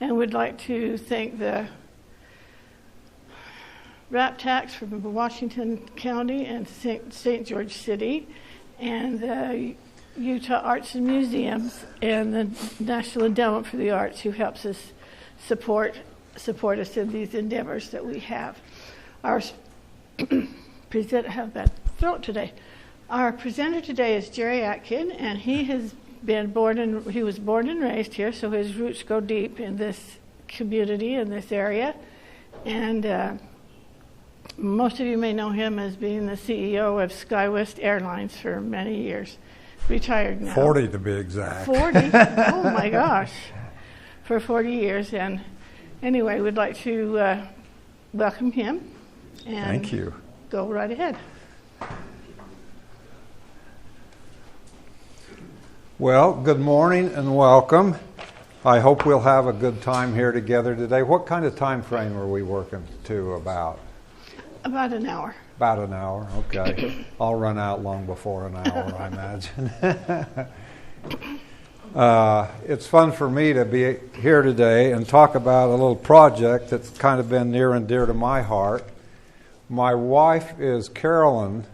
and would like to thank the RAP tax from Washington County and St. George City, and the Utah Arts and Museums, and the National Endowment for the Arts, who helps us support us in these endeavors that we have. Our have bad throat today. Our presenter today is Jerry Atkins, and he was born and raised here, so his roots go deep in this community, in this area. And most of you may know him as being the CEO of SkyWest Airlines for many years. Retired now. 40 to be exact. 40? Oh my gosh. For 40 years. And anyway, we'd like to welcome him. And thank you. Go right ahead. Well, good morning and welcome. I hope we'll have a good time here together today. What kind of time frame are we working to about? About an hour. About an hour, okay. I'll run out long before an hour, I imagine. It's fun for me to be here today and talk about a little project that's kind of been near and dear to my heart. My wife is Carolyn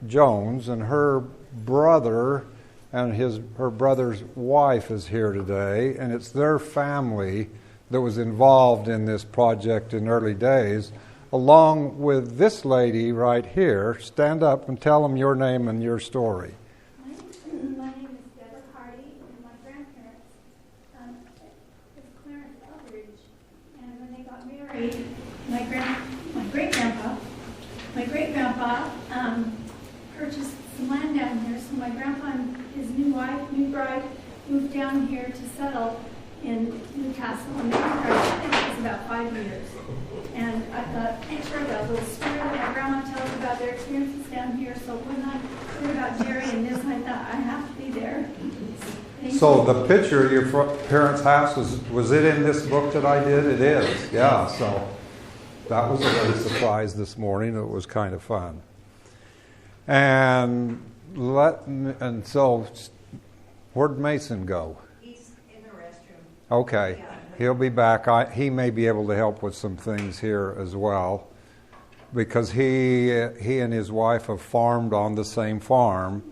Jones, and her brother and her brother's wife is here today, and it's their family that was involved in this project in early days, along with this lady right here. Stand up and tell them your name and your story. My name is Deborah Hardy, and my grandparents is Clarence Eldridge. And when they got married, my great-grandpa purchased some land down here. So my grandpa and his new bride, moved down here to settle in Newcastle, and they were there, I think it was about 5 years. And I thought, make sure that little story that my grandma tells about their experiences down here. So when I heard about Jerry and this, I thought, I have to be there. So the picture of your parents' house, was it in this book that I did? It is, yeah. So that was a little surprise this morning. It was kind of fun. And so where'd Mason go? He's in the restroom. Okay. Yeah. He'll be back. He may be able to help with some things here as well, because he and his wife have farmed on the same farm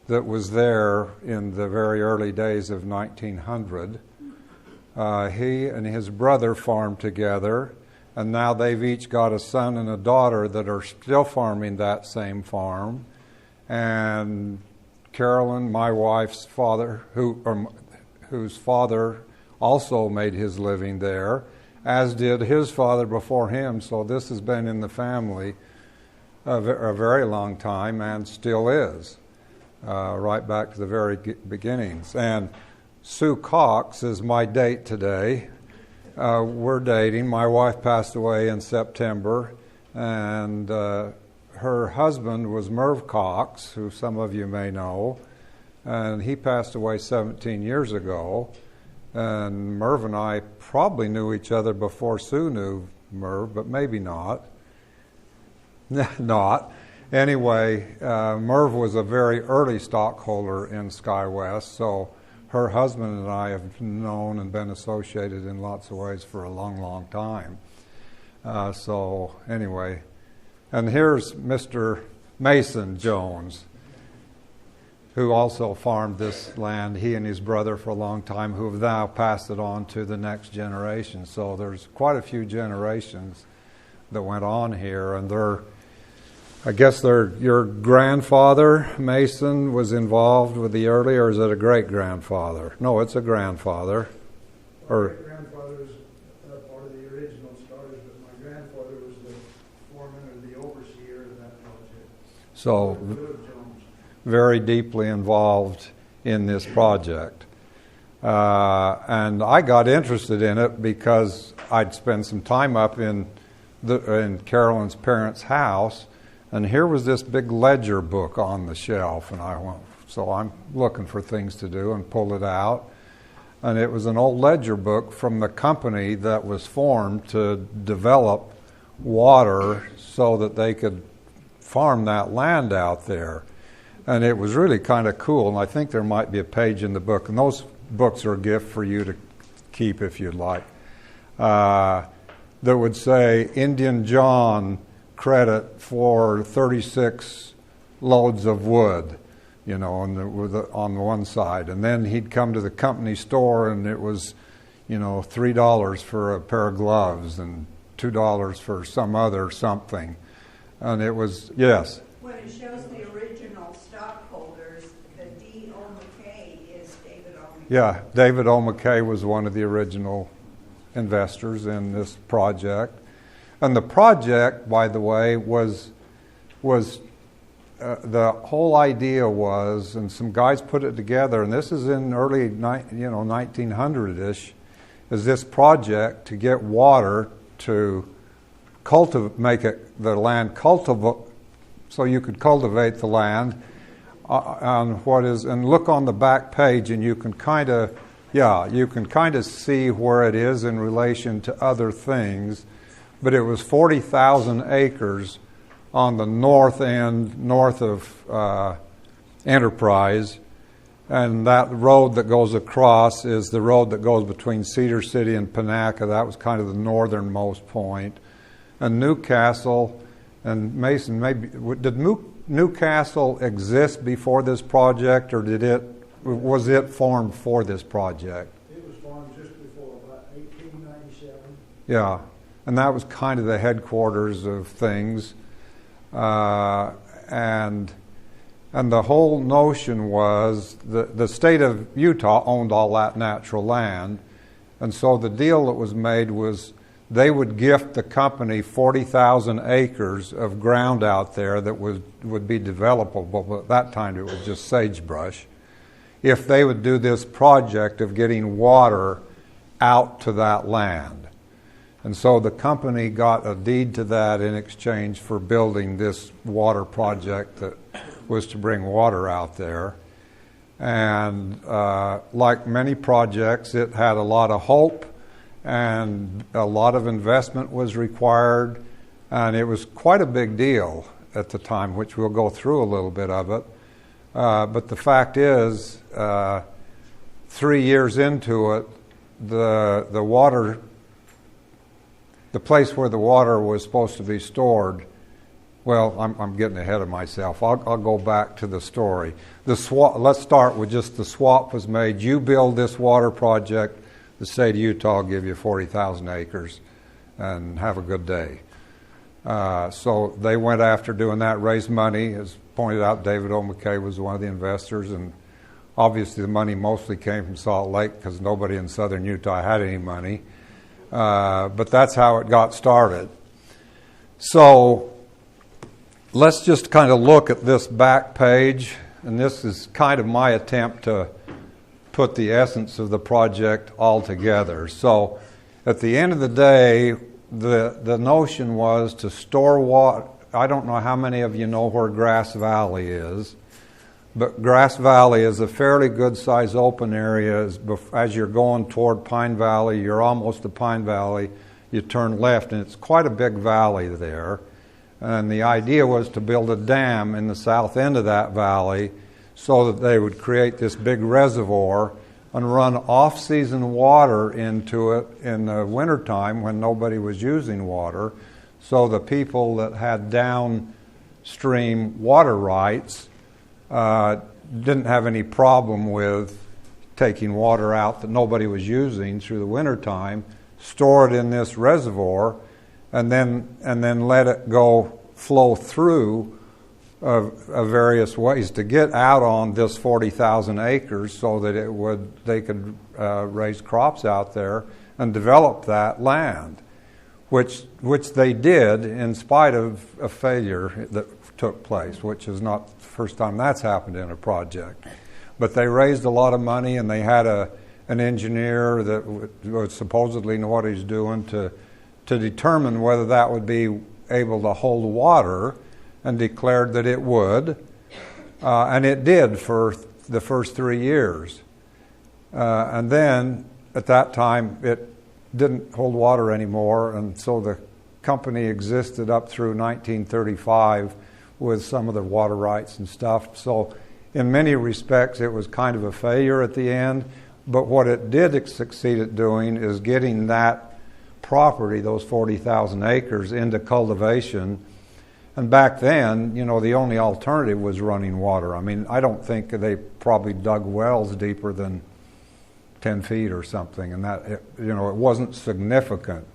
that was there in the very early days of 1900. He and his brother farmed together, and now they've each got a son and a daughter that are still farming that same farm. And Carolyn, my wife's father, whose father also made his living there, as did his father before him. So this has been in the family a very long time, and still is, right back to the very beginnings. And Sue Cox is my date today. We're dating. My wife passed away in September, and her husband was Merv Cox, who some of you may know, and he passed away 17 years ago. And Merv and I probably knew each other before Sue knew Merv, but maybe not. Not. Anyway, Merv was a very early stockholder in SkyWest, so her husband and I have known and been associated in lots of ways for a long, long time. So anyway, and here's Mr. Mason Jones, who also farmed this land, he and his brother, for a long time, who have now passed it on to the next generation. So there's quite a few generations that went on here, and your grandfather, Mason, was involved with the early, or is it a great-grandfather? No, it's a grandfather. My grandfather was part of the original starters, but my grandfather was the foreman or the overseer of that project. So very deeply involved in this project. And I got interested in it because I'd spent some time up in Carolyn's parents' house, and here was this big ledger book on the shelf, and so I'm looking for things to do and pulled it out. And it was an old ledger book from the company that was formed to develop water so that they could farm that land out there. And it was really kind of cool, and I think there might be a page in the book. And those books are a gift for you to keep if you'd like, that would say Indian John credit for 36 loads of wood, you know, on the one side. And then he'd come to the company store and it was, you know, $3 for a pair of gloves and $2 for some other something. And it was, yes. When it shows the original stockholders, the D. O. McKay is David O. McKay. Yeah, David O. McKay was one of the original investors in this project. And the project, by the way, was the whole idea was, and some guys put it together, and this is in early 1900-ish, is this project to get water to make the land cultivable, so you could cultivate the land and look on the back page, and you can kind of see where it is in relation to other things. But it was 40,000 acres on the north end, north of Enterprise, and that road that goes across is the road that goes between Cedar City and Panaca. That was kind of the northernmost point. And Newcastle and Mason, did Newcastle exist before this project, or was it formed for this project? It was formed just before, about 1897. Yeah, and that was kind of the headquarters of things. And the whole notion was the state of Utah owned all that natural land, and so the deal that was made was they would gift the company 40,000 acres of ground out there that would be developable, but at that time it was just sagebrush, if they would do this project of getting water out to that land. And so the company got a deed to that in exchange for building this water project that was to bring water out there. And like many projects, it had a lot of hope and a lot of investment was required. And it was quite a big deal at the time, which we'll go through a little bit of it. But the fact is, 3 years into it, the water, the place where the water was supposed to be stored, well, I'm getting ahead of myself. I'll go back to the story. Let's start with just the swap was made. You build this water project, the state of Utah will give you 40,000 acres and have a good day. So they went after doing that, raised money. As pointed out, David O. McKay was one of the investors, and obviously the money mostly came from Salt Lake because nobody in southern Utah had any money. But that's how it got started. So let's just kind of look at this back page, and this is kind of my attempt to put the essence of the project all together. So at the end of the day, the notion was to store water. I don't know how many of you know where Grass Valley is, but Grass Valley is a fairly good-sized open area. As you're going toward Pine Valley, you're almost to Pine Valley, you turn left, and it's quite a big valley there. And the idea was to build a dam in the south end of that valley so that they would create this big reservoir and run off-season water into it in the wintertime when nobody was using water. So the people that had downstream water rights didn't have any problem with taking water out that nobody was using through the wintertime, store it in this reservoir, and then let it go flow through various ways to get out on this 40,000 acres so that they could raise crops out there and develop that land, which they did in spite of a failure that took place, which is not the first time that's happened in a project. But they raised a lot of money, and they had an engineer that would supposedly know what he's doing to determine whether that would be able to hold water, and declared that it would, and it did for the first 3 years. And then at that time it didn't hold water anymore, and so the company existed up through 1935 with some of the water rights and stuff. So in many respects it was kind of a failure at the end, but what it did succeed at doing is getting that property, those 40,000 acres, into cultivation. And back then, you know, the only alternative was running water. I mean, I don't think they probably dug wells deeper than 10 feet or something, and that, you know, it wasn't significant.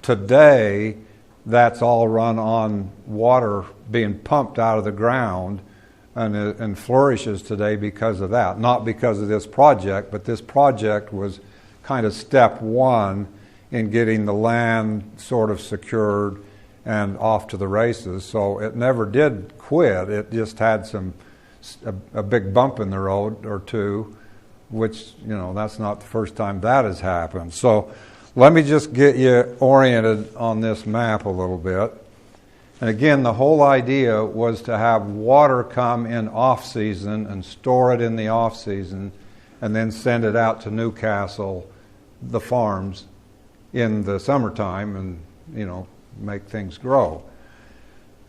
Today, that's all run on water being pumped out of the ground, and flourishes today because of that. Not because of this project, but this project was kind of step one in getting the land sort of secured and off to the races. So it never did quit. It just had a big bump in the road or two, which, you know, that's not the first time that has happened. So let me just get you oriented on this map a little bit. And again, the whole idea was to have water come in off-season and store it in the off-season and then send it out to Newcastle, the farms, in the summertime and, you know, make things grow.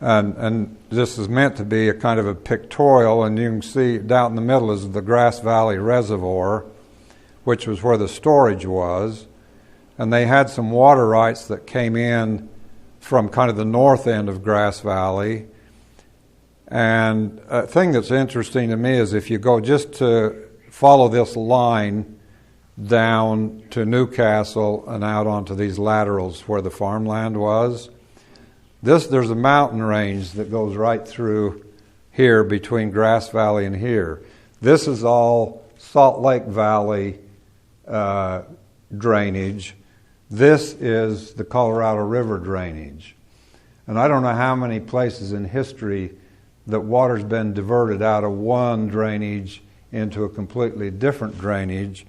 And this is meant to be a kind of a pictorial, and you can see down in the middle is the Grass Valley Reservoir, which was where the storage was. And they had some water rights that came in from kind of the north end of Grass Valley. And a thing that's interesting to me is if you go just to follow this line down to Newcastle and out onto these laterals where the farmland was, there's a mountain range that goes right through here between Grass Valley and here. This is all Salt Lake Valley drainage. This is the Colorado River drainage. And I don't know how many places in history that water's been diverted out of one drainage into a completely different drainage.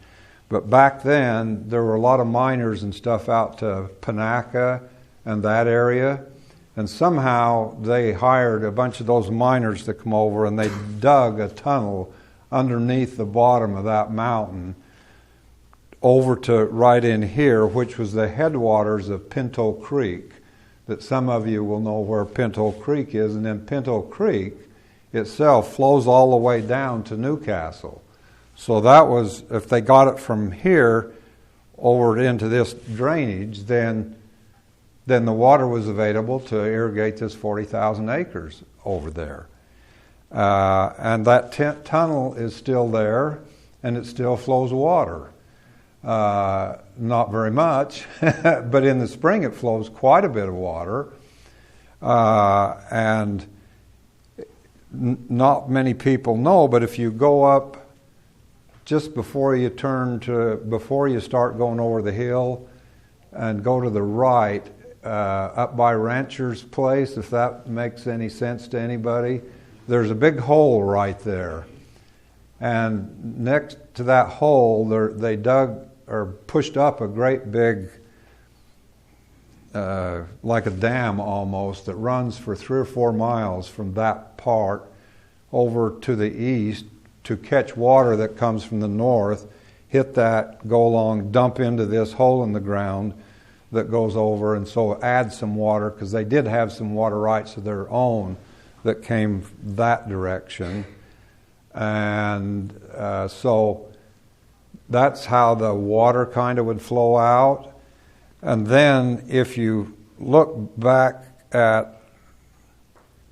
But back then, there were a lot of miners and stuff out to Panaca and that area. And somehow they hired a bunch of those miners to come over, and they dug a tunnel underneath the bottom of that mountain over to right in here, which was the headwaters of Pinto Creek, that some of you will know where Pinto Creek is. And then Pinto Creek itself flows all the way down to Newcastle. So that was, if they got it from here over into this drainage, then the water was available to irrigate this 40,000 acres over there. And that tunnel is still there, and it still flows water. Not very much, but in the spring it flows quite a bit of water. And not many people know, but if you go up just before you start going over the hill and go to the right, up by Rancher's Place, if that makes any sense to anybody, there's a big hole right there. And next to that hole, they dug or pushed up a great big, like a dam almost, that runs for 3 or 4 miles from that part over to the east to catch water that comes from the north, hit that, go along, dump into this hole in the ground that goes over, and so add some water, because they did have some water rights of their own that came that direction. And so that's how the water kind of would flow out. And then if you look back at,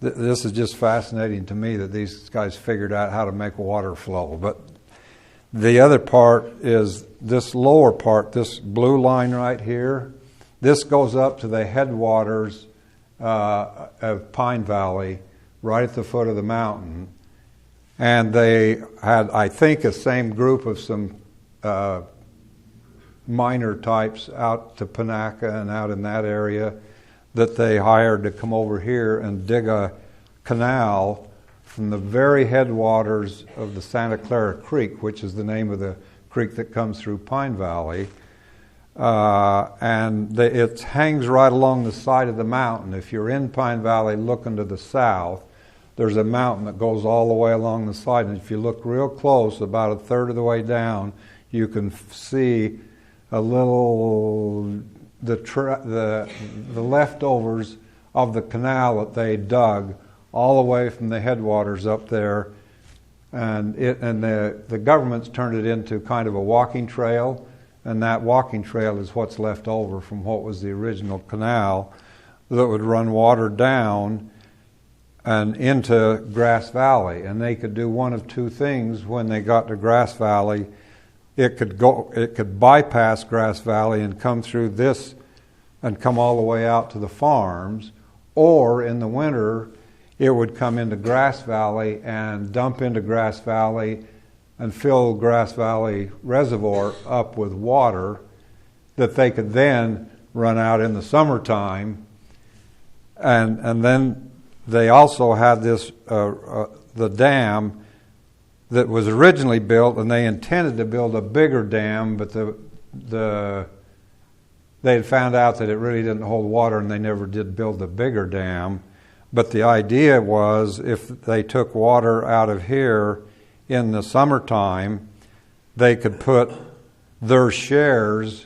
this is just fascinating to me that these guys figured out how to make water flow. But the other part is this lower part, this blue line right here. This goes up to the headwaters of Pine Valley, right at the foot of the mountain. And they had, I think, a same group of some miner types out to Panaca and out in that area that they hired to come over here and dig a canal from the very headwaters of the Santa Clara Creek, which is the name of the creek that comes through Pine Valley. And it hangs right along the side of the mountain. If you're in Pine Valley looking to the south, there's a mountain that goes all the way along the side. And if you look real close, about a third of the way down, you can see a little, the leftovers of the canal that they dug all the way from the headwaters up there and the government's turned it into kind of a walking trail, and that walking trail is what's left over from what was the original canal that would run water down and into Grass Valley. And they could do one of two things when they got to Grass Valley. It could bypass Grass Valley and come through this and come all the way out to the farms, or in the winter it would come into Grass Valley and dump into Grass Valley and fill Grass Valley Reservoir up with water that they could then run out in the summertime. And then they also had this the dam that was originally built, and they intended to build a bigger dam, but they had found out that it really didn't hold water, and they never did build the bigger dam. But the idea was, if they took water out of here in the summertime, they could put their shares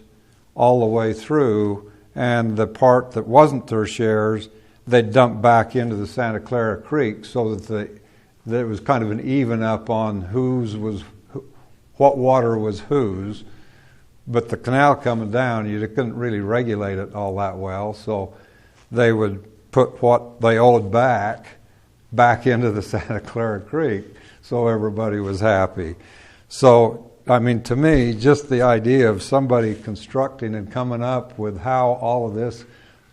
all the way through, and the part that wasn't their shares, they'd dump back into the Santa Clara Creek, so that it was kind of an even up on what water was whose. But the canal coming down, you couldn't really regulate it all that well, so they would put what they owed back into the Santa Clara Creek, so everybody was happy. So, I mean, to me, just the idea of somebody constructing and coming up with how all of this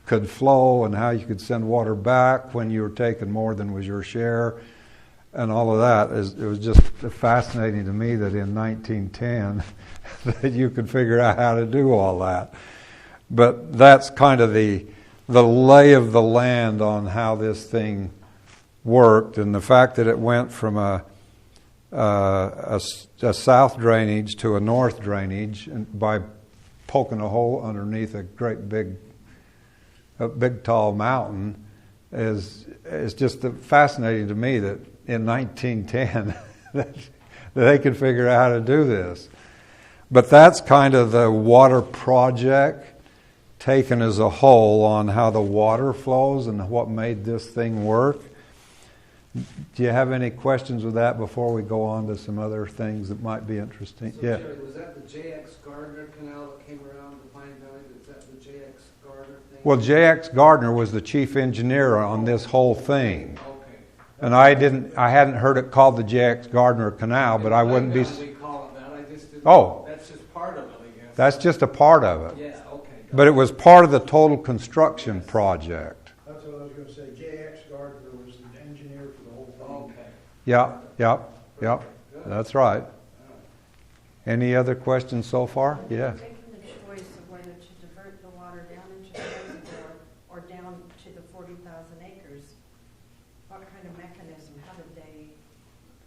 could flow and how you could send water back when you were taking more than was your share and all of that, it was just fascinating to me that in 1910 that you could figure out how to do all that. But that's kind of the lay of the land on how this thing worked, and the fact that it went from a south drainage to a north drainage, and by poking a hole underneath a great big tall mountain is just fascinating to me that in 1910 that they could figure out how to do this. But that's kind of the water project taken as a whole on how the water flows and what made this thing work. Do you have any questions with that before we go on to some other things that might be interesting? So yeah. Jerry, was that the J.X. Gardner Canal that came around the Pine Valley? Is that the J.X. Gardner thing? Well, J.X. Gardner was the chief engineer on this whole thing. Okay. And I hadn't heard it called the J.X. Gardner Canal, but I wouldn't be... We call it that. I just didn't. Oh. That's just part of it, I guess. That's just a part of it. Yeah, okay. But it was part of the total construction project. That's what I was going to say. J.X. Gardner was the engineer for the whole thing. Okay. Yep. That's right. Any other questions so far? Yeah. Taking the choice of whether to divert the water down into the reservoir or down to the 40,000 acres, what kind of mechanism, how did they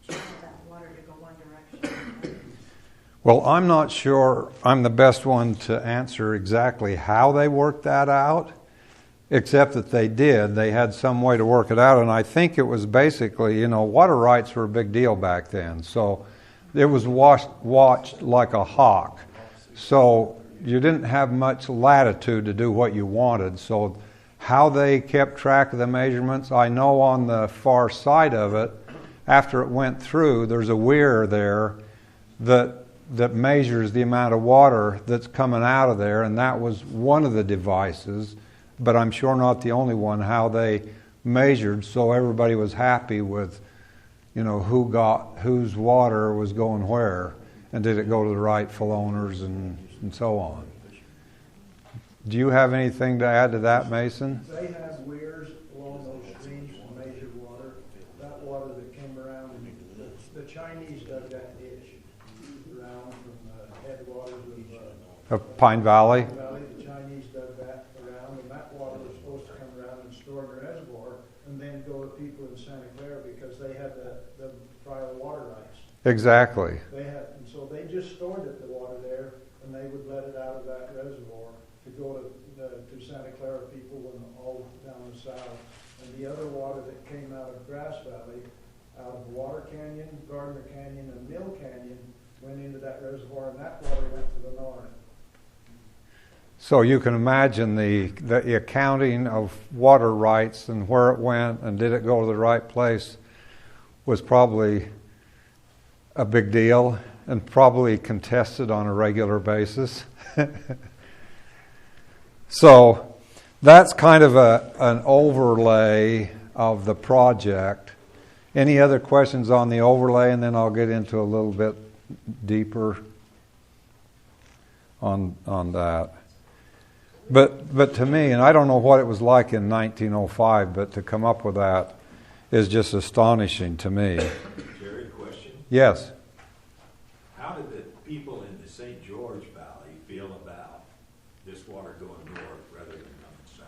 channel that water to go one direction? Well, I'm not sure I'm the best one to answer exactly how they worked that out, except that they did. They had some way to work it out, and I think it was basically, water rights were a big deal back then. So it was watched like a hawk. So you didn't have much latitude to do what you wanted. So how they kept track of the measurements, I know on the far side of it, after it went through, there's a weir there that measures the amount of water that's coming out of there, and that was one of the devices, but I'm sure not the only one, how they measured so everybody was happy with, whose water was going where, and did it go to the rightful owners and so on. Do you have anything to add to that, Mason? They have weirs along those streams to measure water. That water that came around, the Chinese dug that ditch around from the headwaters Of Pine Valley? Pine Valley. The Chinese dug that around, and that water was supposed to come around and store in the reservoir and then go to people in Santa Clara because they had the prior water rights. Exactly. And so they just stored the water there, and they would let it out of that reservoir to go to Santa Clara people when all down the south. And the other water that came out of Grass Valley, out of Water Canyon, Gardner Canyon, and Mill Canyon, went into that reservoir, and that water went to the north. So you can imagine the accounting of water rights and where it went and did it go to the right place was probably a big deal and probably contested on a regular basis. So that's kind of an overlay of the project. Any other questions on the overlay, and then I'll get into a little bit deeper on that. But to me, and I don't know what it was like in 1905, but to come up with that is just astonishing to me. Jerry, question? Yes. How did the people in the St. George Valley feel about this water going north rather than coming south?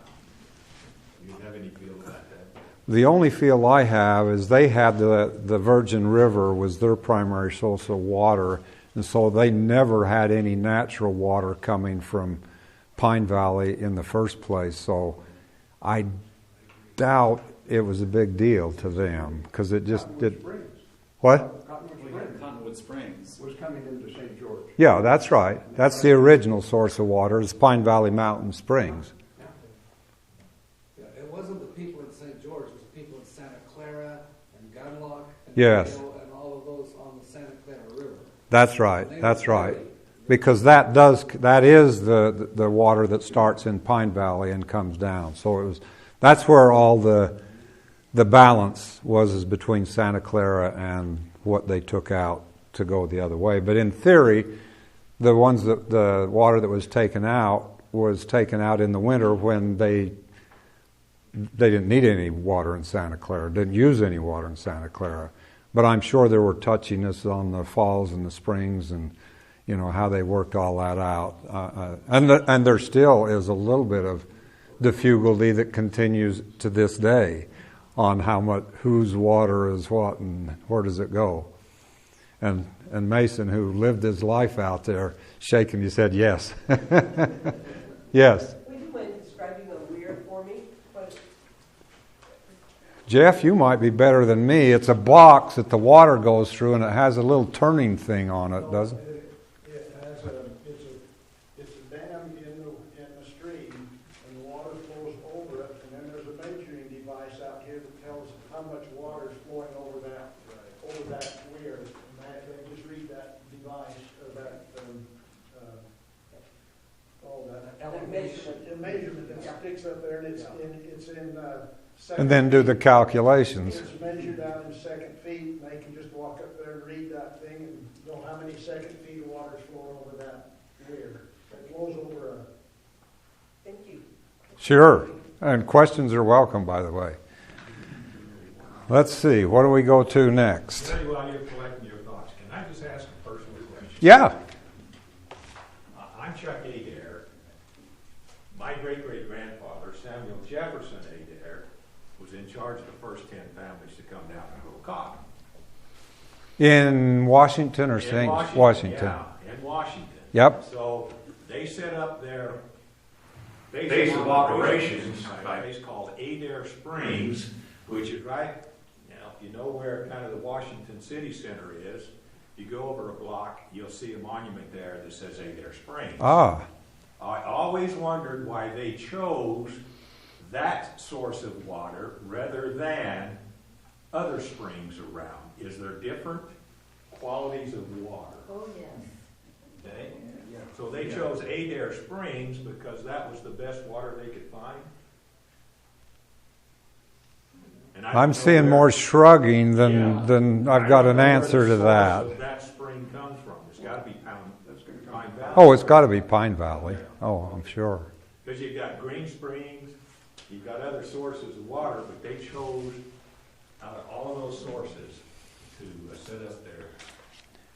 Do you have any feel about that? The only feel I have is they had the Virgin River was their primary source of water, and so they never had any natural water coming from Pine Valley in the first place. So I doubt it was a big deal to them because it just did. What? Cottonwood Springs Was coming into St. George. Yeah, that's right. That's the original source of water. Is Pine Valley Mountain Springs. Yeah, it wasn't the people in St. George, it was the people in Santa Clara and Gunlock and Yes. Vail and all of those on the Santa Clara River. That's right. That's right. Because that is the water that starts in Pine Valley and comes down. So that's where all the balance was between Santa Clara and what they took out to go the other way. But in theory, the water that was taken out in the winter when they didn't need any water in Santa Clara, didn't use any water in Santa Clara. But I'm sure there were touchiness on the falls and the springs and how they worked all that out. And there still is a little bit of difficulty that continues to this day on whose water is what and where does it go. And Mason, who lived his life out there, shaking his head, yes. Yes. Would you mind describing a weir for me? Jeff, you might be better than me. It's a box that the water goes through, and it has a little turning thing on it, doesn't it? It's a dam in the stream, and the water flows over it, and then there's a measuring device out here that tells how much water is flowing over that weir. And they just read that device, or that measurement that sticks up there, and it's in second. And then do the calculations. It's measured out in second feet, and they can just walk up there and read that thing and know how many second feet of water is flowing over that weir. It flows over a. Thank you. Sure. And questions are welcome, by the way. Let's see. What do we go to next? Jerry, while you're collecting your thoughts, can I just ask a personal question? Yeah. I'm Chuck Adair. My great-great-grandfather, Samuel Jefferson Adair, was in charge of the first 10 families to come down and grow cotton. In Washington or St. Washington? Yeah, in Washington. Yep. So they set up their base of operations by a place called Adair Springs, which is right, if you know where kind of the Washington City Center is, you go over a block, you'll see a monument there that says Adair Springs. Ah. I always wondered why they chose that source of water rather than other springs around. Is there different qualities of water? Oh, yes. Okay? So they chose Adair Springs because that was the best water they could find? And I'm seeing more shrugging than I've got an answer to that. That spring comes from. It's got to be Pine Valley. Oh, it's got to be Pine Valley. Oh, I'm sure. Because you've got Green Springs, you've got other sources of water, but they chose out of all of those sources to set up their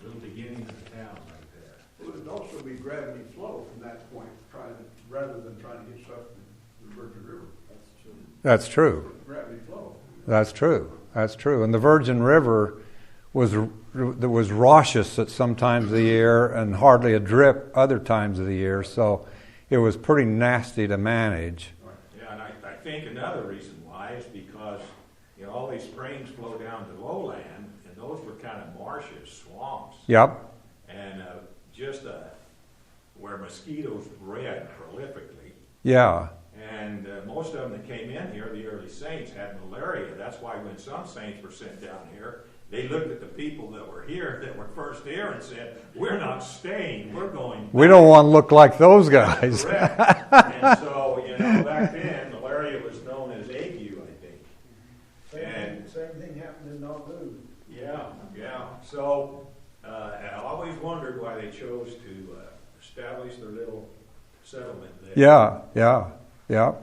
little beginning of the town right there. It would also be gravity flow from that point, rather than trying to get stuff in the Virgin River. That's true. Gravity flow. That's true. That's true. And the Virgin River was raucous at some times of the year and hardly a drip other times of the year, so it was pretty nasty to manage. Yeah, and I think another reason why is because all these springs flow down to lowland, and those were kind of marshes, swamps. Yep. And where mosquitoes bred prolifically. Yeah. And most of them that came in here, the early saints, had malaria. That's why when some saints were sent down here, they looked at the people that were here, that were first here, and said, "We're not staying. We're going." We don't want to look like those guys. Correct. And so, back then, malaria was known as ague, I think. Same thing happened in Nauvoo. Yeah. So I always wondered why they chose to establish their little settlement there. Yeah.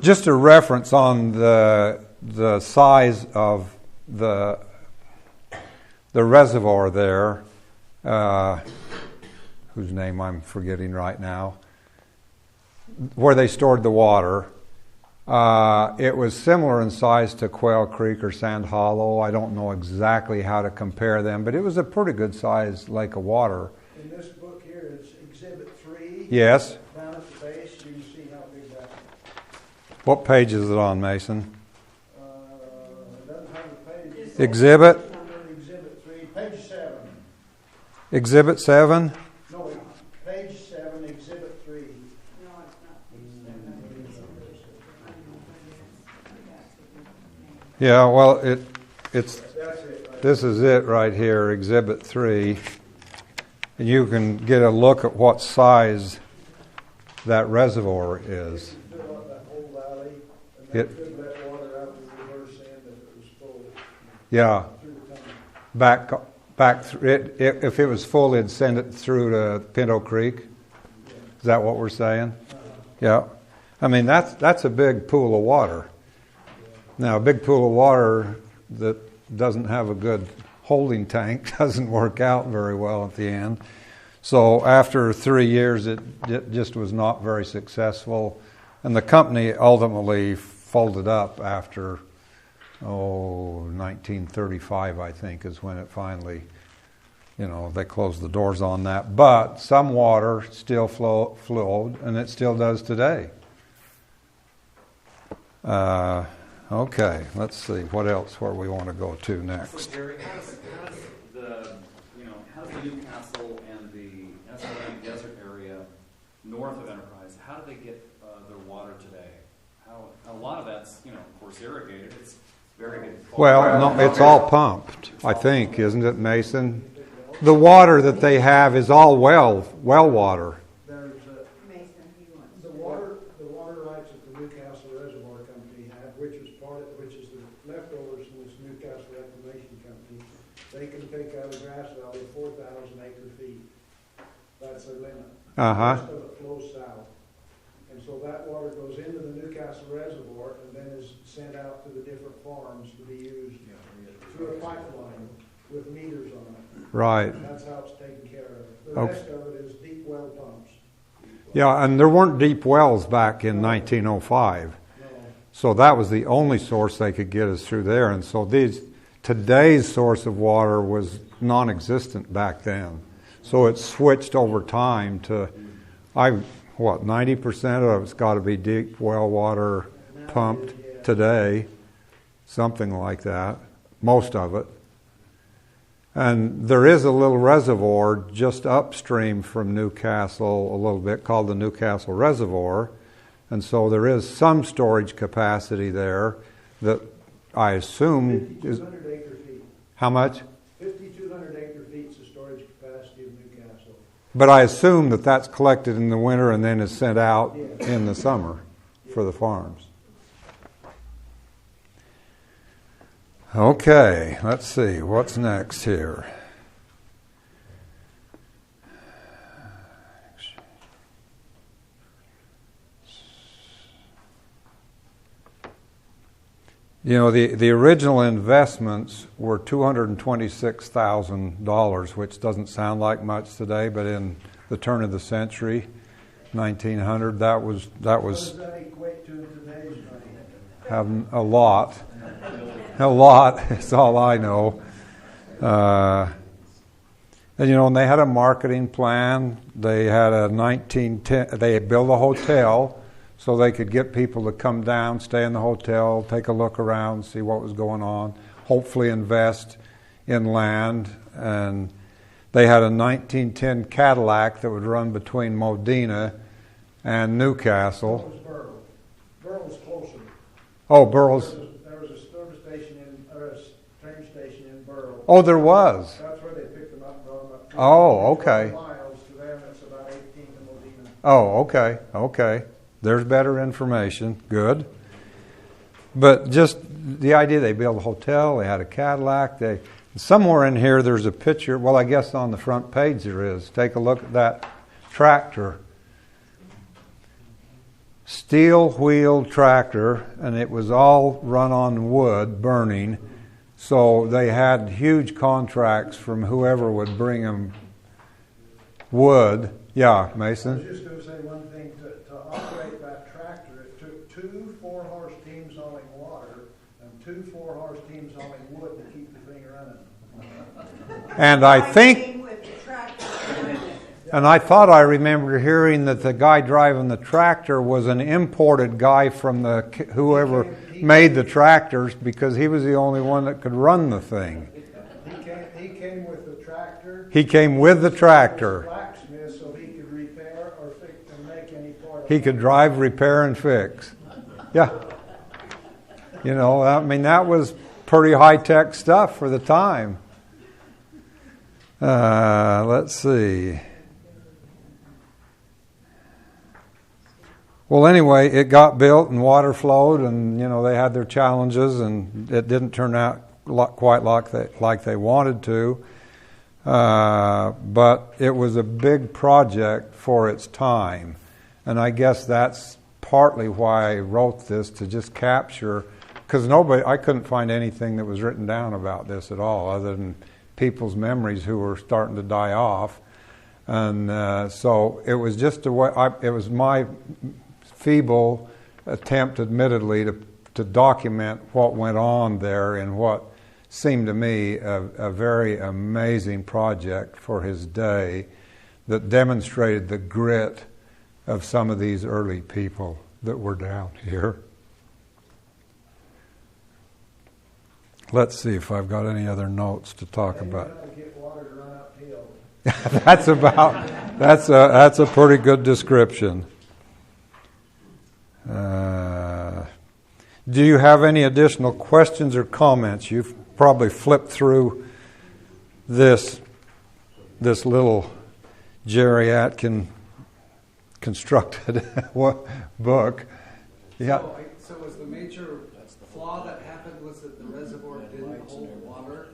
Just a reference on the size of the reservoir there, whose name I'm forgetting right now, where they stored the water. It was similar in size to Quail Creek or Sand Hollow. I don't know exactly how to compare them, but it was a pretty good sized lake of water. In this book here, it's Exhibit 3. Yes. Down at the base, you can see how big that is. What page is it on, Mason? It doesn't have a page. Exhibit? Exhibit 3, page 7. Exhibit 7? No, page 7, Exhibit 3. Yeah, well, it's That's it. Right? this is it right here, Exhibit 3. And you can get a look at what size that reservoir is. Fill up that whole valley, and It- they could let water out to the reverse end if it was full Yeah, through the tunnel. back through it. If it was full, it'd send it through to Pinto Creek. Is that what we're saying? Yeah. I mean, that's a big pool of water. Now, a big pool of water that doesn't have a good holding tank doesn't work out very well at the end. So after 3 years, it just was not very successful. And the company ultimately folded up after, 1935, I think, is when it finally, they closed the doors on that. But some water still flowed, and it still does today. Okay, let's see what else where we want to go to next. So Jerry, how does the Newcastle and the SLM desert area north of Enterprise, how do they get their water today? A lot of that's, of course, irrigated. It's very good. Well, no, it's all pumped, I think, isn't it, Mason? The water that they have is all well water. There's the water rights that the Newcastle Reservoir Company had, which is the leftovers from this Newcastle Reclamation Company. They can take out of Grass Valley 4,000 acre feet. That's their limit. The rest of it flows south. And so that water goes into the Newcastle Reservoir and then is sent out to the different farms to be used through a pipeline with meters on it. Right. That's how it's taken care of. The rest of it is deep well pumps. Yeah, and there weren't deep wells back in 1905. No. So that was the only source they could get us through there. And so today's source of water was non-existent back then. So it switched over time to, 90% of it's got to be deep well water pumped today, something like that, most of it. And there is a little reservoir just upstream from Newcastle a little bit called the Newcastle Reservoir. And so there is some storage capacity there that I assume is... 5,200 acre feet. How much? 5,200 acre feet is the storage capacity of Newcastle. But I assume that that's collected in the winter and then is sent out in the summer for the farms. Okay, let's see. What's next here? The original investments were $226,000, which doesn't sound like much today, but in the turn of the century, 1900, that was What does that equate to in today's money? having a lot. A lot is all I know. And they had a marketing plan. They had a 1910. They built a hotel so they could get people to come down, stay in the hotel, take a look around, see what was going on. Hopefully, invest in land. And they had a 1910 Cadillac that would run between Modena and Newcastle. That was Burl. Burl's closer. Oh, Burles. There was a service station or a Oh, there was. That's where they picked them up and brought them up. Oh, okay. Miles to them, it's about 18 to Modena. Oh, okay, okay. There's better information. Good. But just the idea, they built a hotel, they had a Cadillac. Somewhere in here there's a picture. Well, I guess on the front page there is. Take a look at that tractor. Steel-wheeled tractor, and it was all run on wood, burning. So they had huge contracts from whoever would bring them wood. Yeah, Mason? I was just going to say one thing. To operate that tractor, it took 2 4-horse teams hauling water and 2 4-horse teams hauling wood to keep the thing running. And I think... came with the tractor. And I thought I remember hearing that the guy driving the tractor was an imported guy from whoever made the tractors, because he was the only one that could run the thing. He came with the tractor. He came with the tractor. Blacksmith, so he could repair or fix and make any part. He could drive, repair, and fix. Yeah. You know, I mean, that was pretty high-tech stuff for the time. Let's see. Well, anyway, it got built and water flowed, and you know they had their challenges, and it didn't turn out quite like they wanted to. But it was a big project for its time, and I guess that's partly why I wrote this, to just capture, because I couldn't find anything that was written down about this at all, other than people's memories who were starting to die off, and so it was just a way. It was my feeble attempt, admittedly, to document what went on there in what seemed to me a very amazing project for his day that demonstrated the grit of some of these early people that were down here. Let's see if I've got any other notes to talk about. Get water to run uphill. That's a pretty good description. Do you have any additional questions or comments? You've probably flipped through this little Jerry Atkins constructed book. Yeah. So was the major flaw that happened was that the reservoir didn't hold water?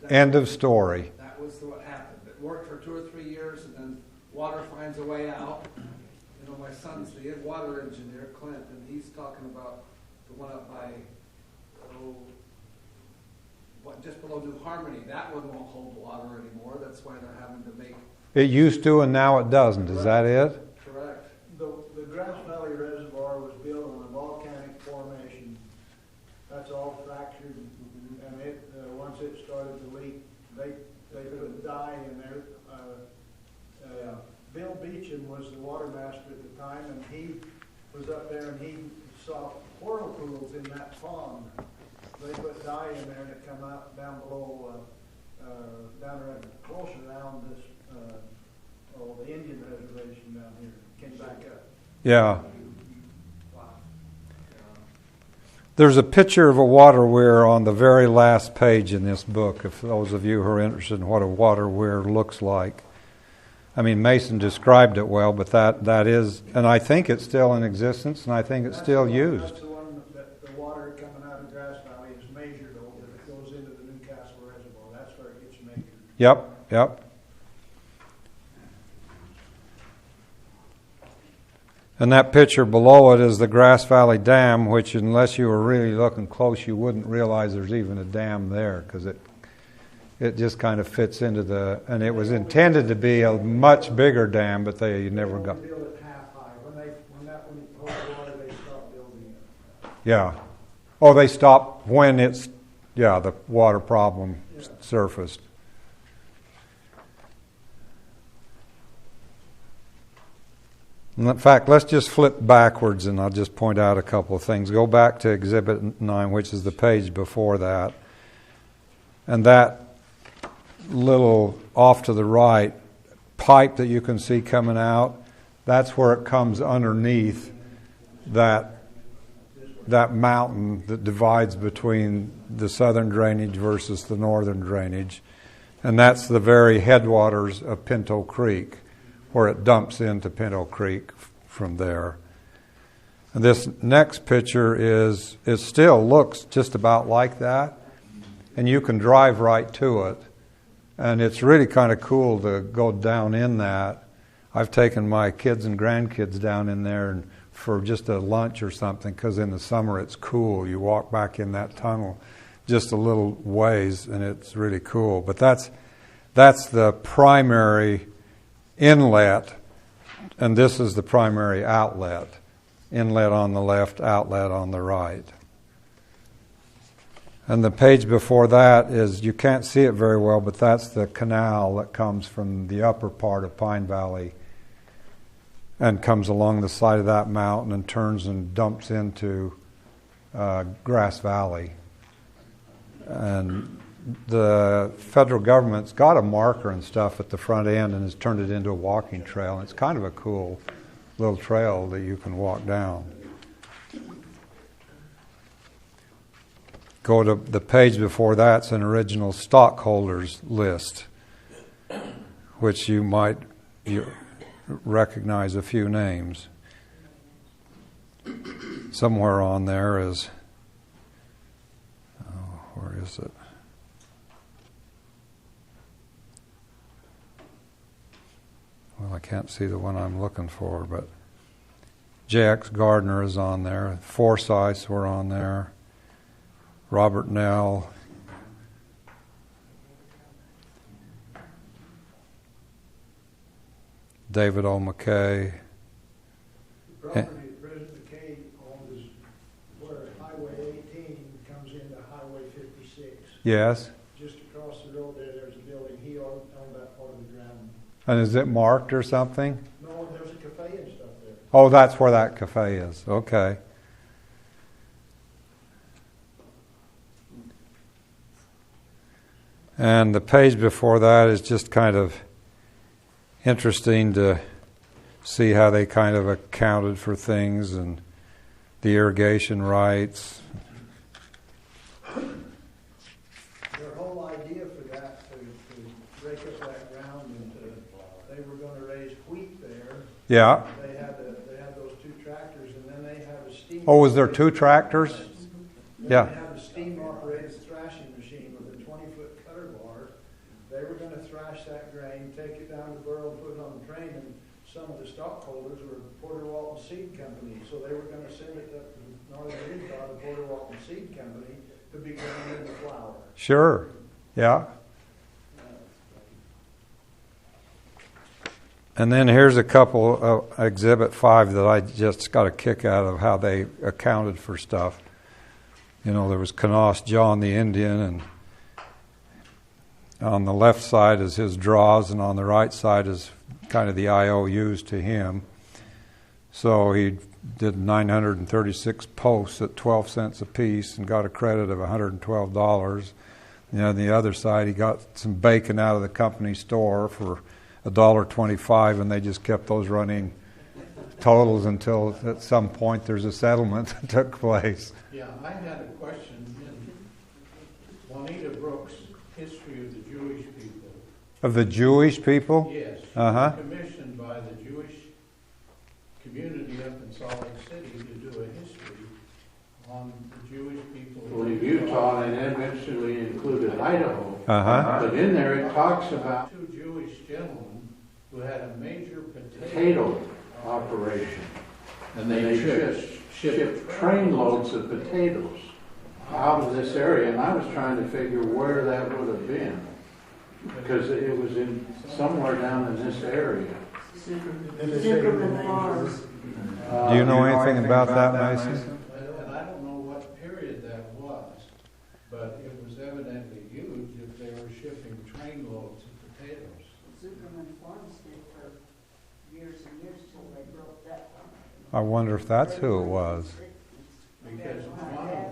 End of story. That was what happened. It worked for 2 or 3 years, and then water finds a way out. You know, my son's the water engineer, Clint, and he's talking about the one up by, just below New Harmony. That one won't hold water anymore. That's why they're having to make... It used to, and now it doesn't. Is that it? Correct. The Grass Valley Reservoir was built on a volcanic formation. That's all fractured, and once it started to leak, they could die in there. Bill Beecham was the water master at the time, and he was up there and he saw whirlpools in that pond. They put dye in there and it come out down below, down around, closer down this, the Indian reservation down here. Came back up. Yeah. There's a picture of a water weir on the very last page in this book, if those of you who are interested in what a water weir looks like. I mean, Mason described it well, but that is, and I think it's still in existence, and I think it's still used. That's the one that the water coming out of Grass Valley is measured over. It goes into the New Castle Reservoir. That's where it gets measured. Yep. And that picture below it is the Grass Valley Dam, which unless you were really looking close, you wouldn't realize there's even a dam there, because it just kind of fits into and it was intended to be a much bigger dam, but they never got. They built it half high. When that one holds water, they stopped building it. Yeah. Oh, they stopped when the water problem surfaced. In fact, let's just flip backwards and I'll just point out a couple of things. Go back to Exhibit 9, which is the page before that. And that little off to the right pipe that you can see coming out, that's where it comes underneath that that mountain that divides between the southern drainage versus the northern drainage. And that's the very headwaters of Pinto Creek, where it dumps into Pinto Creek from there. And this next picture it still looks just about like that, and you can drive right to it. And it's really kind of cool to go down in that. I've taken my kids and grandkids down in there and for just a lunch or something, because in the summer it's cool. You walk back in that tunnel just a little ways, and it's really cool. But that's the primary inlet, and this is the primary outlet. Inlet on the left, outlet on the right. And the page before that is, you can't see it very well, but that's the canal that comes from the upper part of Pine Valley and comes along the side of that mountain and turns and dumps into Grass Valley. And the federal government's got a marker and stuff at the front end and has turned it into a walking trail. And it's kind of a cool little trail that you can walk down. Go to the page before that's an original stockholders list, which you might recognize a few names. Somewhere on there is, where is it? Well, I can't see the one I'm looking for, but J.X. Gardner is on there. Forsyths were on there. Robert Nell. David O. McKay. The property President McKay owned is where Highway 18 comes into Highway 56. Yes. Just across the road there's a building. He owned that part of the ground. And is it marked or something? No, there's a cafe and stuff there. Oh, that's where that cafe is. Okay. And the page before that is just kind of interesting to see how they kind of accounted for things and the irrigation rights. Their whole idea for that, to break up that ground, and they were going to raise wheat there. Yeah. They had those two tractors, and then they have a steam. Oh, was there two tractors? Yeah. They have a steam-operated thrashing machine with a 20-foot cutter bar. They were going to thrash that grain, take it down to Burrow, put it on the train, and some of the stockholders were Porter Walton Seed Company, so they were going to send it up to Northern Utah to Porter Walton Seed Company to be ground into flour. Sure. Yeah. And then here's a couple of Exhibit 5 that I just got a kick out of how they accounted for stuff. You know, there was Knos John the Indian, and on the left side is his draws, and on the right side is kind of the IOUs to him. So he did 936 posts at 12 cents a piece and got a credit of $112. And on the other side, he got some bacon out of the company store for $1.25, and they just kept those running totals until at some point there's a settlement that took place. Yeah, I had a question in Juanita Brooks' History of the Jewish People. Of the Jewish people? Yes. Commissioned by the Jewish community up in Salt Lake City to do a history on the Jewish people. Well, in Utah, and eventually included Idaho. Uh-huh. But in there it talks about two Jewish gentlemen who had a major potato operation. And they shipped trainloads of potatoes out of this area. And I was trying to figure where that would have been, because it was in somewhere down in this area. Zimmerman Farms. Do you know anything about that, Mason? And I don't know what period that was, but it was evidently huge if they were shipping trainloads of potatoes. Zimmerman Farms did for years and years till they broke that one. I wonder if that's who it was. Because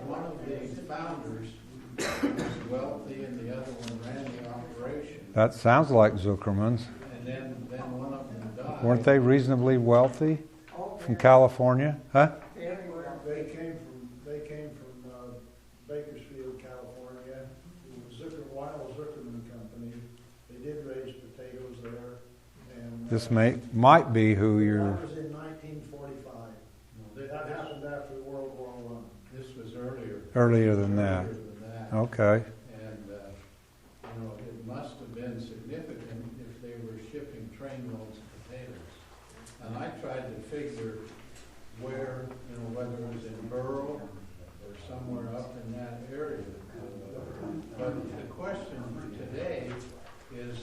one of the founders was wealthy and the other one ran the operation. That sounds like Zuckerman's. And then one of them died. Weren't they reasonably wealthy from California? Huh? They This might be who you're... That was in 1945. That happened after World War I. This was earlier. Earlier than that. Earlier than that. Okay. And, it must have been significant if they were shipping trainloads of potatoes. And I tried to figure where, whether it was in Burl or somewhere up in that area. But the question today is,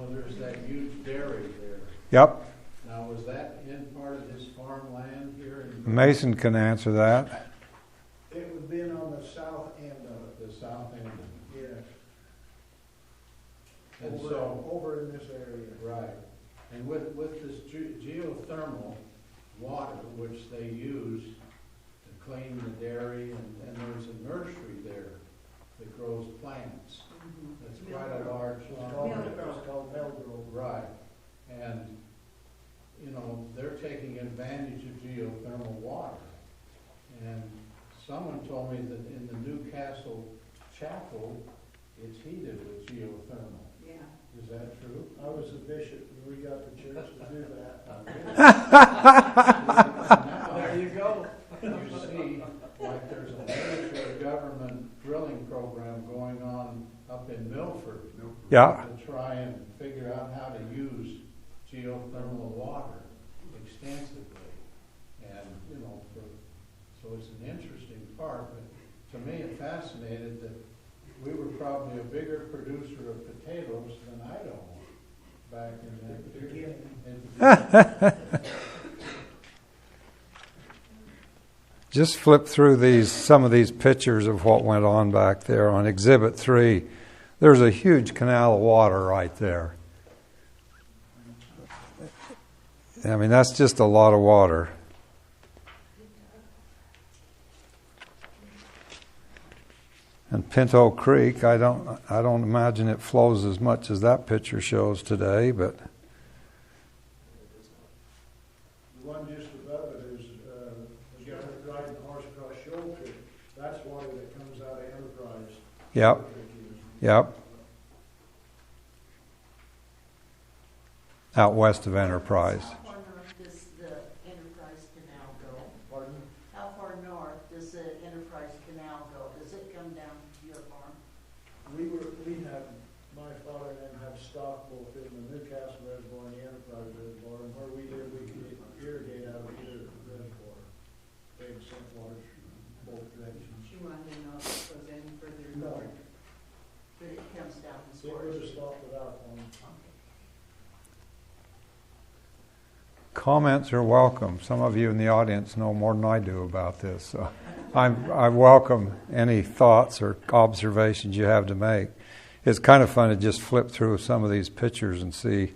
there's that huge dairy there. Yep. Now, was that in part of his farmland here in Mason can answer that. It would have been on the south end of it. the south end? Yes. And so, Over in this area. right. And with this geothermal water, which they use to clean the dairy, and there's a nursery there that grows plants. It's quite a large It's called Melgrove. Right. And, they're taking advantage of geothermal water. And someone told me that in the Newcastle chapel, it's heated with geothermal. Yeah. Is that true? I was a bishop and we got the church to do that. There you go. You see, like there's a major government drilling program going on up in Milford. Yeah. To try and figure out how to use geothermal water extensively. And, so it's an interesting part, but to me it fascinated that we were probably a bigger producer of potatoes than Idaho back in that period. Just flip through some of these pictures of what went on back there on Exhibit 3. There's a huge canal of water right there. I mean, that's just a lot of water. And Pinto Creek, I don't imagine it flows as much as that picture shows today, but The one just above it is, the guy riding the horse across Shoal Creek. That's water that comes out of Enterprise. yep, yep. Out west of Enterprise. How far north does the Enterprise Canal go? Pardon? How far north does the Enterprise Canal go? Does it come down to your farm? We had, my father and them had stock both in the Newcastle Reservoir and the Enterprise Reservoir, and where we live, we can irrigate out of either reservoir. Big sink water, both directions. You wanted to know if it goes any further No, north? But it comes down as it far was as a stop without one. Comments are welcome. Some of you in the audience know more than I do about this, so I welcome any thoughts or observations you have to make. It's kind of fun to just flip through some of these pictures and see.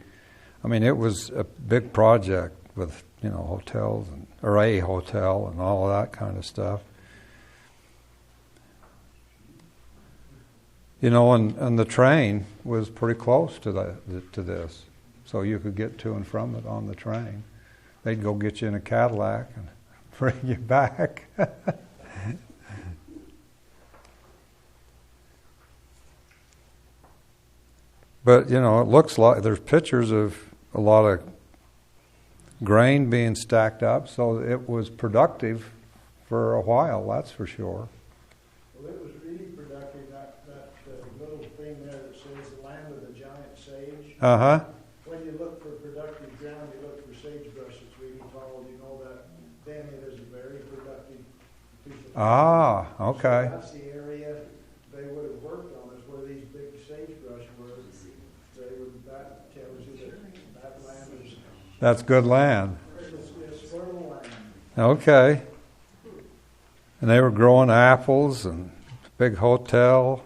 I mean, it was a big project with hotels or a hotel and all of that kind of stuff. And the train was pretty close to this. So you could get to and from it on the train. They'd go get you in a Cadillac and bring you back. But, it looks like there's pictures of a lot of grain being stacked up, so it was productive for a while, that's for sure. Well, it was really productive, that little thing there that says the land of the giant sage. Uh-huh. When you look for productive ground, you look for sagebrush that's really tall, you know that then it is a very productive piece of Ah, okay. So that's the area they would have worked on, is where these big sagebrush were. That tells you that land is, That's good land. it's fertile land. Okay. And they were growing apples and big hotel.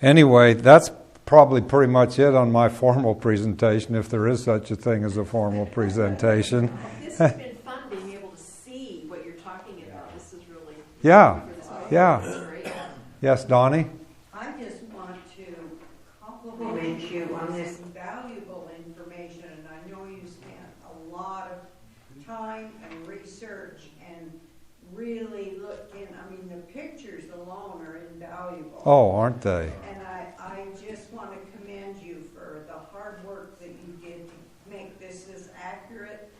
Anyway, that's probably pretty much it on my formal presentation, if there is such a thing as a formal presentation. This has been fun being able to see what you're talking about. This is really Yeah, for this yeah. This is great. Yes, Donnie? I just want to compliment you on this valuable information, and I know you spent a lot of time and research and really looked in. I mean, the pictures alone are invaluable. Oh, aren't they? And I just want to commend you hard work that you did to make this as accurate.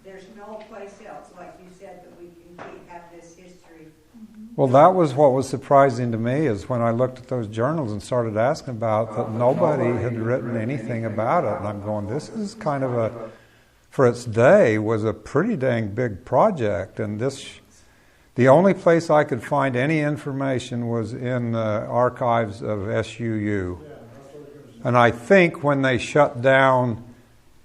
There's no place else, like you said, that we can have this history. Well, that was what was surprising to me, is when I looked at those journals and started asking about that, nobody had written anything about it. And I'm going, this is kind of a, for its day, was a pretty dang big project. And the only place I could find any information was in the archives of SUU. And I think when they shut down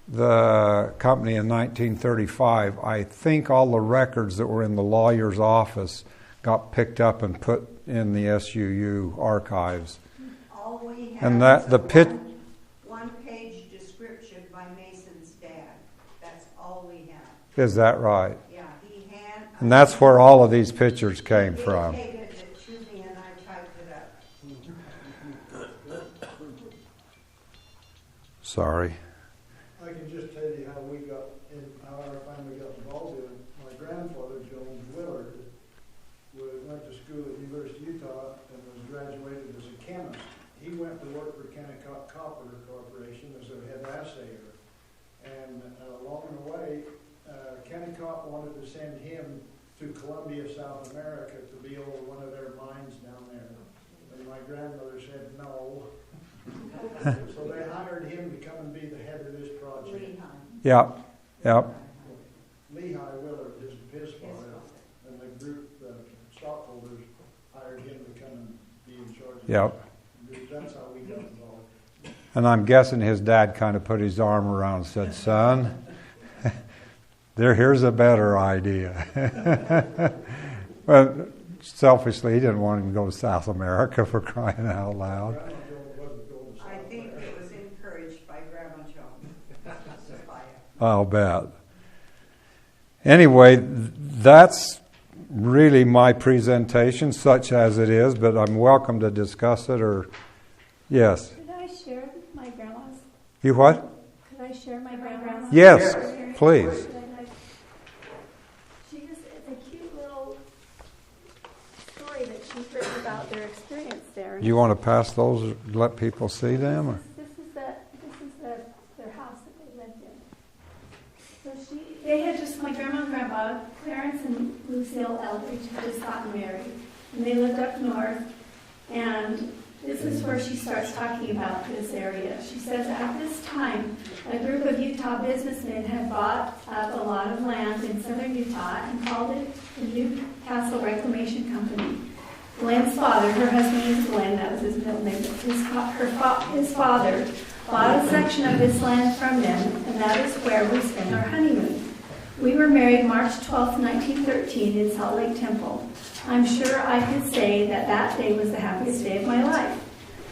the company in 1935, I think all the records that were in the lawyer's office got picked up and put in the SUU archives. All we have And that is the pit. one-page description by Mason's dad. That's all we have. Is that right? Yeah, he had. And that's where all of these pictures came from. He gave it to me and I typed it up. Sorry. I can just tell you how how our family got involved in it. My grandfather, Jones Willard, went to school at University of Utah and was graduated as a chemist. He went to work for Kennecott Copper Corporation as their head assayer. And along the way, Kennecott wanted to send him to Columbia, South America to be over one of their mines down there. And my grandmother said no. So they hired him to come and be the head of this project. Yep. Yep. Lehigh Willard, his father, and the group, stockholders, hired him to come and be in charge of Yep. it. That's how we got involved. And I'm guessing his dad kind of put his arm around and said, son, here's a better idea. Well, selfishly, he didn't want him to go to South America, for crying out loud. I think it was encouraged by Grandma Jones. I'll bet. Anyway, that's really my presentation, such as it is, but I'm welcome to discuss it or, yes. Could I share my grandma's? You what? Could I share my grandma's? Yes, please. It's a cute little story that she's written about their experience there. Do you want to pass those, let people see them? Or? This is their house that they lived in. So they had just, my grandma and grandpa, Clarence and Lucille Eldridge, had just gotten married. And they lived up north. And this is where she starts talking about this area. She says, at this time, a group of Utah businessmen had bought up a lot of land in southern Utah and called it the New Castle Reclamation Company. Glenn's father, her husband is Glenn, that was his middle name, but his father bought a section of this land from them, and that is where we spent our honeymoon. We were married March 12, 1913 in Salt Lake Temple. I'm sure I could say that that day was the happiest day of my life.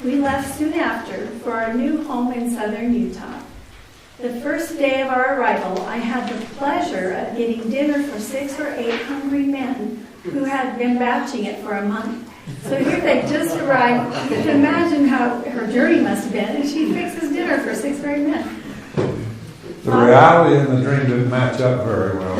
We left soon after for our new home in southern Utah. The first day of our arrival, I had the pleasure of getting dinner for 6 or 8 hungry men who had been batching it for a month. So here they just arrived. You can imagine how her journey must have been, and she fixes dinner for 6 or 8 men. The reality and the dream didn't match up very well.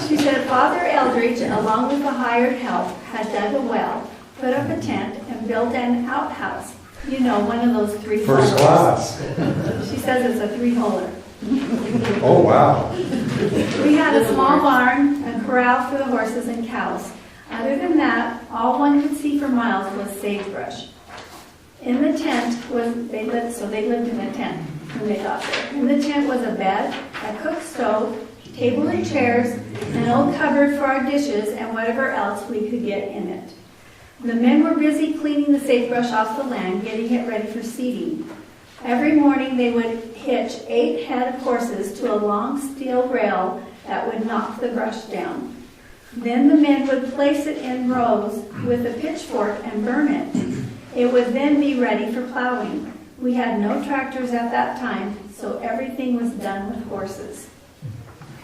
She said, Father Eldridge, along with the hired help, had dug a well, put up a tent, and built an outhouse. You know, one of those 3-holers. First class. She says it's a 3-holer. Oh, wow. We had a small barn, a corral for the horses and cows. Other than that, all one could see for miles was sagebrush. In the tent they lived in a tent when they got there. In the tent was a bed, a cook stove, table and chairs, an old cupboard for our dishes, and whatever else we could get in it. The men were busy cleaning the sagebrush off the land, getting it ready for seeding. Every morning they would hitch 8 head of horses to a long steel rail that would knock the brush down. Then the men would place it in rows with a pitchfork and burn it. It would then be ready for plowing. We had no tractors at that time, so everything was done with horses.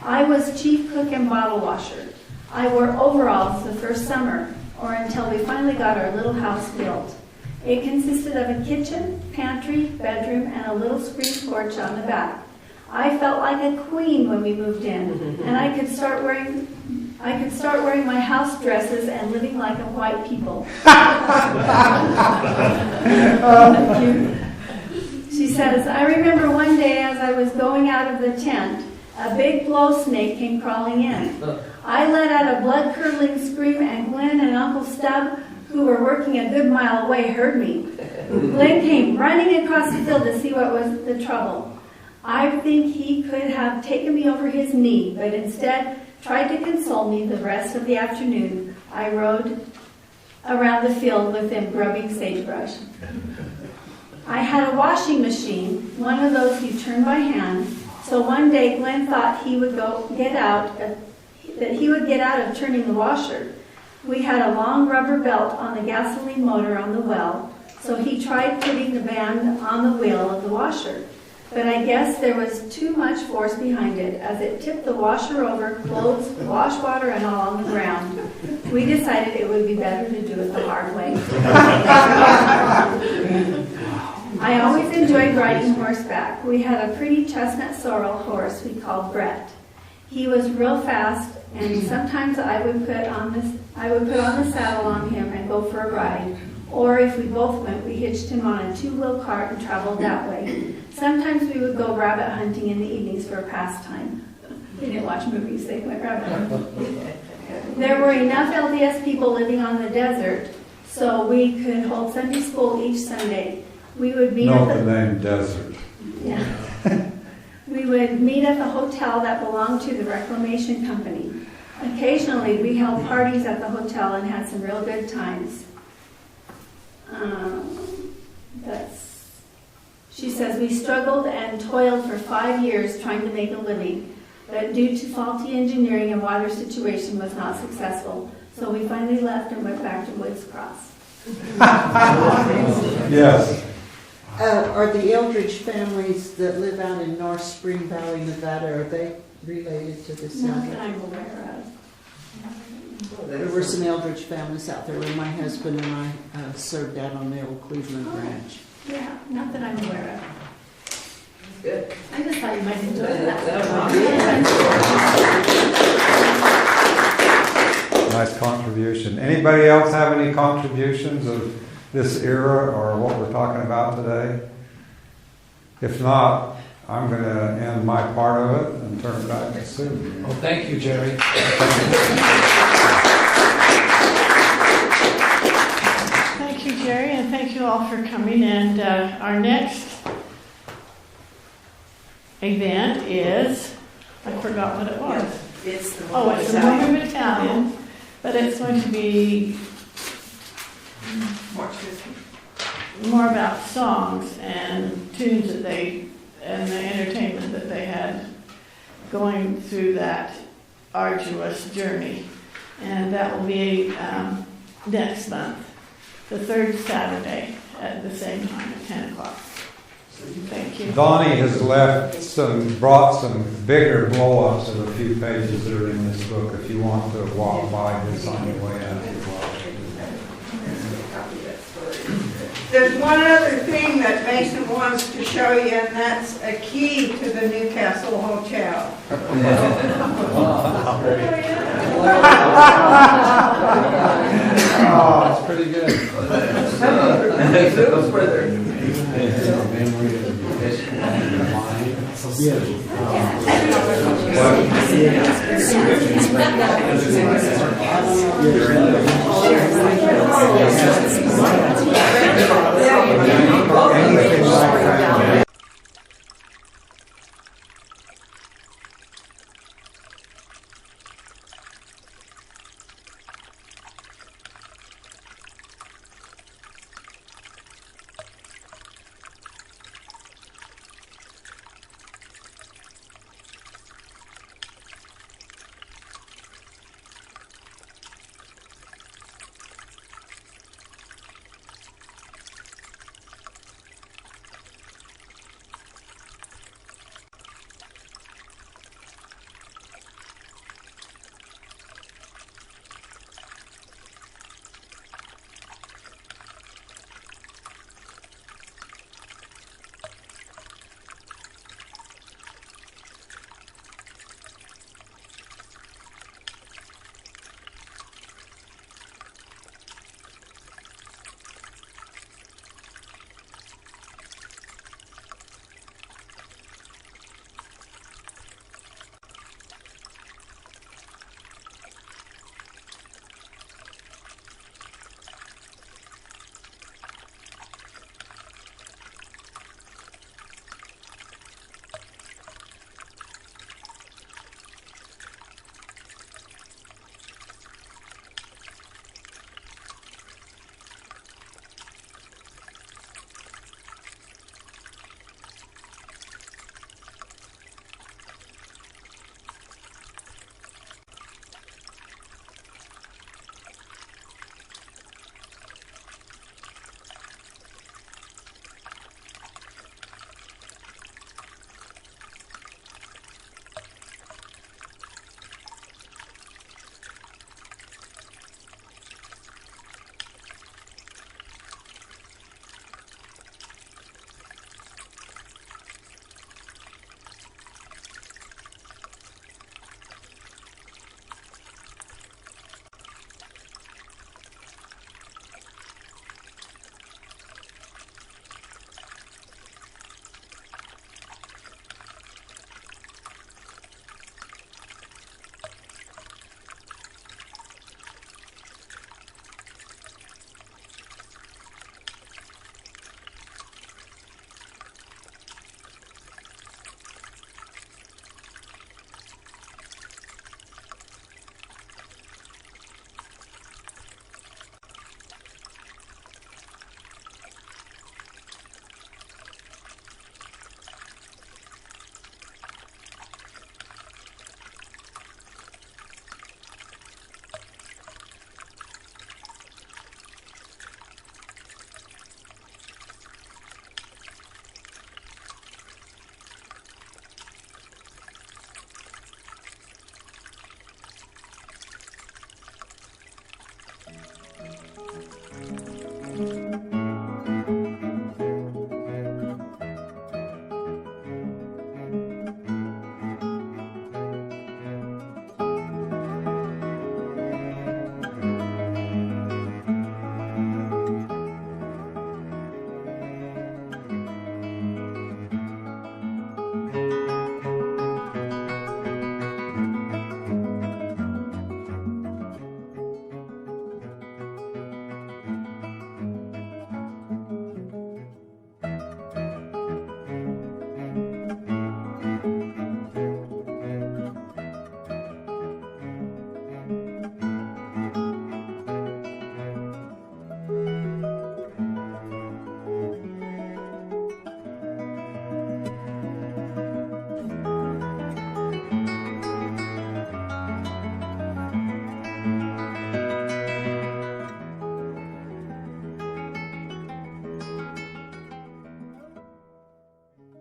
I was chief cook and bottle washer. I wore overalls the first summer, or until we finally got our little house built. It consisted of a kitchen, pantry, bedroom, and a little screen porch on the back. I felt like a queen when we moved in, and I could start wearing my house dresses and living like a white people. says, I remember one day as I was going out of the tent, a big blow snake came crawling in. I let out a blood-curdling scream, and Glenn and Uncle Stub, who were working a good mile away, heard me. Glenn came running across the field to see what was the trouble. I think he could have taken me over his knee, but instead tried to console me the rest of the afternoon. I rode around the field with him grubbing sagebrush. I had a washing machine, one of those you turn by hand, so one day Glenn thought he would get out of turning the washer. We had a long rubber belt on the gasoline motor on the well, so he tried putting the band on the wheel of the washer. But I guess there was too much force behind it, as it tipped the washer over, clothes, wash water, and all on the ground. We decided it would be better to do it the hard way. I always enjoyed riding horseback. We had a pretty chestnut sorrel horse we called Brett. He was real fast, and sometimes I would put on the saddle on him and go for a ride. Or if we both went, we hitched him on a two-wheel cart and traveled that way. Sometimes we would go rabbit hunting in the evenings for a pastime. They didn't watch movies, they went rabbit hunting. There were enough LDS people living on the desert, so we could hold Sunday school each Sunday. We would meet Note the name Desert. Yeah. We would meet at the hotel that belonged to the Reclamation Company. Occasionally, we held parties at the hotel and had some real good times. She says, we struggled and toiled for 5 years trying to make a living, but due to faulty engineering and water situation was not successful. So we finally left and went back to Woods Cross. Yes. Are the Eldridge families that live out in North Spring Valley, Nevada, are they related to this? Not that I'm aware of. There were some Eldridge families out there where my husband and I served out on the old Cleveland branch. Yeah, not that I'm aware of. Good. I just thought you might enjoy that. Nice contribution. Anybody else have any contributions of this era or what we're talking about today? If not, I'm going to end my part of it and turn it back to Sue. Well, thank you, Jerry. Thank you, Jerry, and thank you all for coming. And our next event is, I forgot what it was. It's the It's the Women Battalion, but it's going to be more about songs and tunes that and the entertainment that they had going through that arduous journey. And that will be next month, the third Saturday at the same time at 10 o'clock. Thank you. Donnie has brought some bigger blow-ups of a few pages that are in this book if you want to walk by this on your way out as well. There's one other thing that Mason wants to show you, and that's a key to the Newcastle Hotel. Oh, it's pretty good.